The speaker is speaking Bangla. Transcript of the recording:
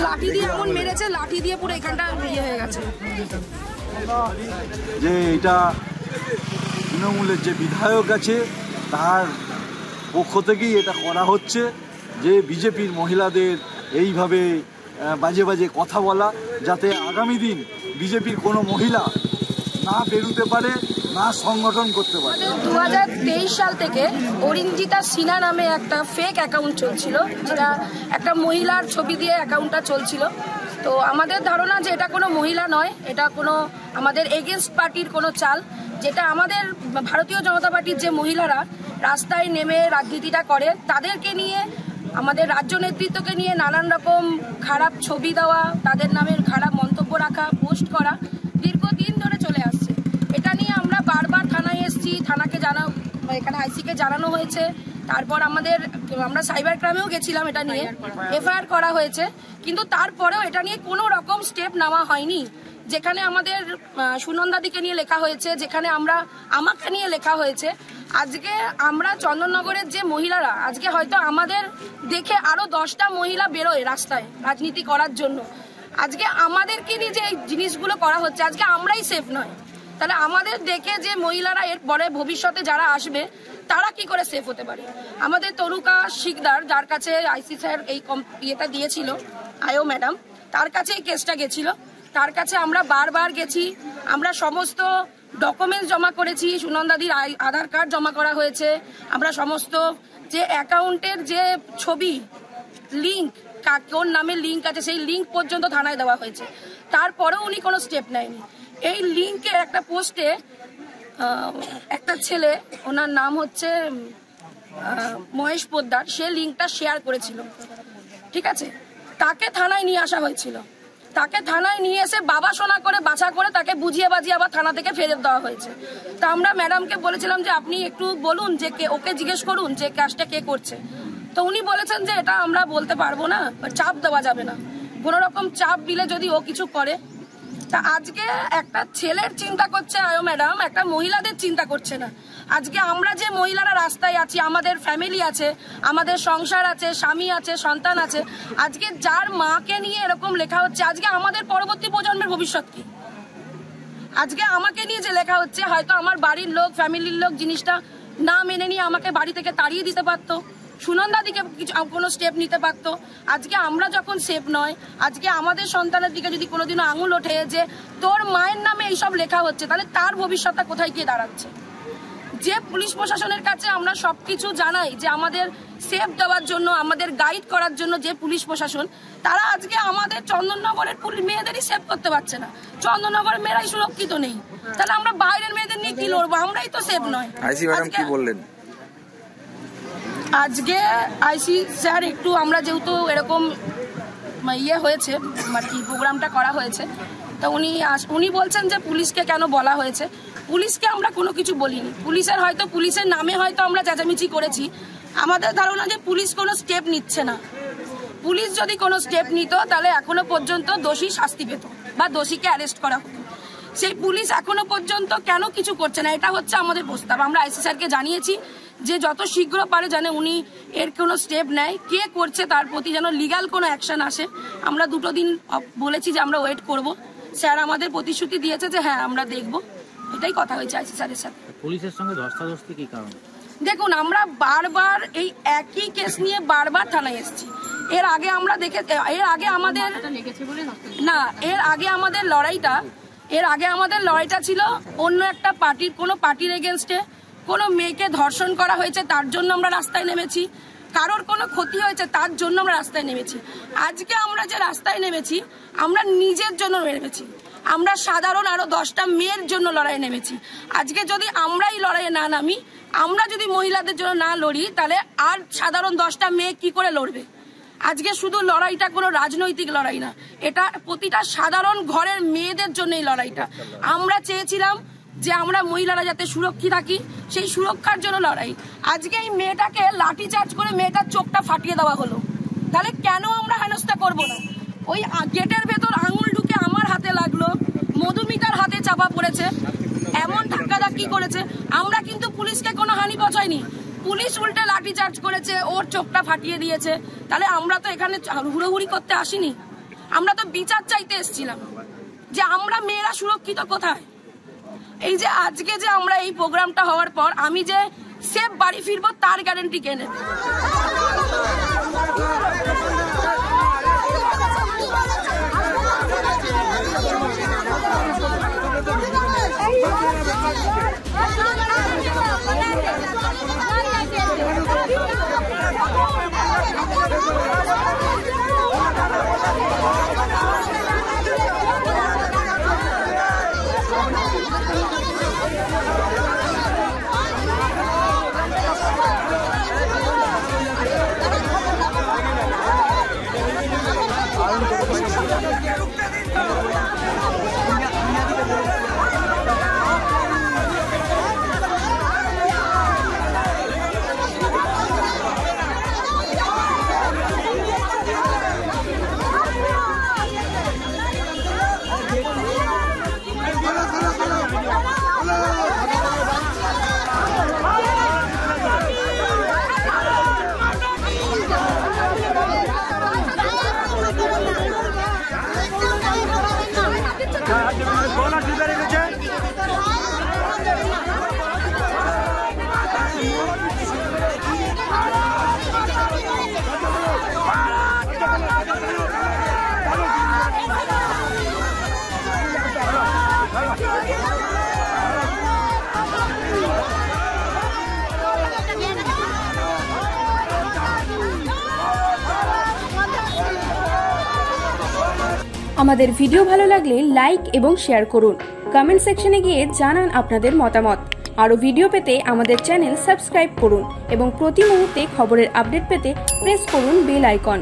লাঠি দিয়ে এমন মেরেছে, লাঠি দিয়ে পুরো এখানটা ইয়ে হয়ে গেছে। যে এটা তৃণমূলের যে বিধায়ক আছে তার পক্ষ থেকেই এটা করা হচ্ছে, যে বিজেপির মহিলাদের এইভাবে বাজে বাজে কথা বলা, যাতে আগামী দিন বিজেপির কোনো মহিলা না বেরোতে পারে, না সংগঠন করতে পারে। 2023 সাল থেকে অরিঞ্জিতা সিনহা নামে একটা ফেক অ্যাকাউন্ট চলছিল, যেটা একটা মহিলার ছবি দিয়ে অ্যাকাউন্টটা চলছিল। তো আমাদের ধারণা যে এটা কোনো মহিলা নয়, এটা কোনো আমাদের এগেনস্ট পার্টির কোনো চাল, যেটা আমাদের ভারতীয় জনতা পার্টির যে মহিলারা রাস্তায় নেমে রাজনীতিটা করে তাদেরকে নিয়ে, আমাদের রাজ্য নেতৃত্বকে নিয়ে নানান রকম খারাপ ছবি দেওয়া, তাদের নামের খারাপ মন্তব্য রাখা, পোস্ট করা দীর্ঘদিন ধরে চলে আসছে। এটা নিয়ে আমরা বারবার থানায় এসেছি, থানাকে এখানে আইসিকে জানানো হয়েছে, তারপর আমরা সাইবার ক্রাইমেও গেছিলাম, এটা নিয়ে এফআইআর করা হয়েছে, কিন্তু তারপরেও এটা নিয়ে কোনো রকম স্টেপ নেওয়া হয়নি। যেখানে আমাদের সুনন্দাদিকে নিয়ে লেখা হয়েছে, যেখানে আমাকে নিয়ে লেখা হয়েছে, আজকে আমরা চন্দননগরের যে মহিলারা, আজকে হয়তো আমাদের দেখে আরো 10টা মহিলা বেরোয় রাস্তায় রাজনীতি করার জন্য, আজকে আমাদেরকে নিয়ে যে জিনিসগুলো করা হচ্ছে, আজকে আমরাই সেফ নয়, তাহলে আমাদের দেখে যে মহিলারা এর পরে ভবিষ্যতে যারা আসবে তারা কি করে সেফ হতে পারে? আমাদের তরুকা শিকদার, যার কাছে আইসি স্যার এই ইয়েটা দিয়েছিল, আয়ো ম্যাডাম, তার কাছে এই কেসটা গেছিল, তার কাছে আমরা বারবার গেছি, আমরা সমস্ত ডকুমেন্টস জমা করেছি, সুনন্দাদির আধার কার্ড জমা করা হয়েছে, আমরা সমস্ত যে অ্যাকাউন্টের যে ছবি লিঙ্ক, কোন নামে লিঙ্ক আছে সেই লিঙ্ক পর্যন্ত থানায় দেওয়া হয়েছে, তারপরেও উনি কোনো স্টেপ নেয়নি। এই লিঙ্কে একটা পোস্টে একটা ছেলে, ওনার নাম হচ্ছে মহেশ পোদ্দার, সে লিঙ্কটা শেয়ার করেছিল, ঠিক আছে, তাকে থানায় নিয়ে আসা হয়েছিল, তাকে থানায় নিয়ে এসে বাবা শোনা করে বাছা করে তাকে বুঝিয়ে বাজিয়ে আবার থানা থেকে ফেরত দেওয়া হয়েছে। তা আমরা ম্যাডামকে বলেছিলাম যে আপনি একটু বলুন যে ওকে জিজ্ঞেস করুন যে কাজটা কে করছে। তো উনি বলেছেন যে এটা আমরা বলতে পারবো না, চাপ দেওয়া যাবে না, কোনো রকম চাপ দিলে যদি ও কিছু করে। তা আজকে একটা ছেলের চিন্তা করছে আয়ো ম্যাডাম, একটা মহিলাদের চিন্তা করছে না। আজকে আমরা যে মহিলারা রাস্তায় আছি, আমাদের ফ্যামিলি আছে, আমাদের সংসার আছে, স্বামী আছে, সন্তান আছে, আজকে যার মাকে নিয়ে এরকম লেখা হচ্ছে, আজকে আমাদের পরবর্তী প্রজন্মের ভবিষ্যৎ কি? আজকে আমাকে নিয়ে যে লেখা হচ্ছে, হয়তো আমার বাড়ির লোক, ফ্যামিলির লোক জিনিসটা না মেনে নিয়ে আমাকে বাড়ি থেকে তাড়িয়ে দিতে পারতো, সুনন্দাদিকে কিছু কোনো স্টেপ নিতে পারতো। আজকে আমরা যখন সেফ নয়, আজকে আমাদের সন্তানের দিকে যদি কোনোদিনও আঙুল ওঠে যে তোর মায়ের নামে এইসব লেখা হচ্ছে, তাহলে তার ভবিষ্যৎটা কোথায় গিয়ে দাঁড়াচ্ছে? যে পুলিশ প্রশাসনের কাছে আমরা সবকিছু জানাই যে আমাদের সেফ দেওয়ার জন্য, আমাদের গাইড করার জন্য যে পুলিশ প্রশাসন, তারা আজকে আমাদের চন্দননগরের মেয়েদেরই সেভ করতে পারছে না। চন্দননগরের মেয়েরাই সুরক্ষিত নেই, তাহলে আমরা বাইরের মেয়েদের নিয়ে কি লড়বো? আমরাই তো সেফ নয়। আইসি ম্যাডাম কি বললেন? আজকে আইসি স্যার একটু, আমরা যেহেতু এরকম ইয়ে হয়েছে আর কি, প্রোগ্রামটা করা হয়েছে, তা উনি বলছেন যে পুলিশকে কেন বলা হয়েছে। পুলিশকে আমরা কোনো কিছু বলিনি, পুলিশের নামে হয়তো আমরা চেঁচামেচি করেছি। আমাদের ধারণা যে পুলিশ কোনো স্টেপ নিচ্ছে না। পুলিশ যদি কোনো স্টেপ নিত তাহলে এখনো পর্যন্ত দোষী শাস্তি পেত বা দোষীকে অ্যারেস্ট করা হতো। সেই পুলিশ এখনো পর্যন্ত কেন কিছু করছে না, এটা হচ্ছে আমাদের প্রস্তাব। আমরা আইসি স্যারকে জানিয়েছি যে যত শীঘ্র পারে যেন উনি এর কোনো স্টেপ নেয়, কে করছে তার প্রতি যেন লিগ্যাল কোনো অ্যাকশন আসে। আমরা 2 দিন বলেছি যে আমরা ওয়েট করব। স্যার আমাদের প্রতিশ্রুতি দিয়েছে যে হ্যাঁ আমরা দেখব, এটাই কথা হয়েছে আইসি স্যারের সাথে। পুলিশের সঙ্গে ধস্তাধস্তি কি কারণ? দেখুন, আমরা বারবার এই একই কেস নিয়ে বারবার থানায় এসেছি, এর আগে আমরা আমাদের লড়াইটা ছিল অন্য একটা পার্টির, কোনো পার্টির এগেনস্টে। কোনো মেয়েকে ধর্ষণ করা হয়েছে তার জন্য আমরা রাস্তায় নেমেছি, কারোর কোনো ক্ষতি হয়েছে তার জন্য আমরা রাস্তায় নেমেছি। আজকে আমরা যে রাস্তায় নেমেছি আমরা নিজের জন্য নেমেছি, আমরা সাধারণ আরো 10টা মেয়ের জন্য লড়াই নেমেছি। আজকে যদি আমরাই লড়াইয়ে না নামি, আমরা যদি মহিলাদের জন্য না লড়ি, তাহলে আর সাধারণ 10টা মেয়ে কি করে লড়বে? আজকে শুধু লড়াইটা কোনো রাজনৈতিক লড়াই না, এটা প্রতিটা সাধারণ ঘরের মেয়েদের জন্য এই লড়াইটা। আমরা চেয়েছিলাম যে আমরা মহিলারা যাতে সুরক্ষিত থাকি, সেই সুরক্ষার জন্য লড়াই। আজকে এই মেয়েটাকে লাঠিচার্জ করে মেয়েটার চোখটা ফাটিয়ে দেওয়া হলো, তাহলে কেন আমরা হেনস্থা করবো না? ওই গেটের ভেতর আঙুল ঢুকে আমার হাতে লাগলো, মধুমিতার হাতে চাপা পড়েছে, এমন ধাক্কাধাক্কি করেছে। আমরা কিন্তু পুলিশকে কোনো হানি পৌঁছায়নি, পুলিশ উল্টে লাঠিচার্জ করেছে, ওর চোখটা ফাটিয়ে দিয়েছে। তাহলে আমরা তো এখানে হুড়োহুড়ি করতে আসিনি, আমরা তো বিচার চাইতে এসেছিলাম যে আমরা মেয়েরা সুরক্ষিত কোথায়। এই যে আজকে যে আমরা এই প্রোগ্রামটা হওয়ার পর আমি যে সেফ বাড়ি ফিরবো তার গ্যারান্টি কে নেবে? আমাদের ভিডিও ভালো লাগলে লাইক এবং শেয়ার করুন। কমেন্ট সেকশনে গিয়ে জানান আপনাদের মতামত। আরও ভিডিও পেতে আমাদের চ্যানেল সাবস্ক্রাইব করুন এবং প্রতি মুহূর্তে খবরের আপডেট পেতে প্রেস করুন বেল আইকন।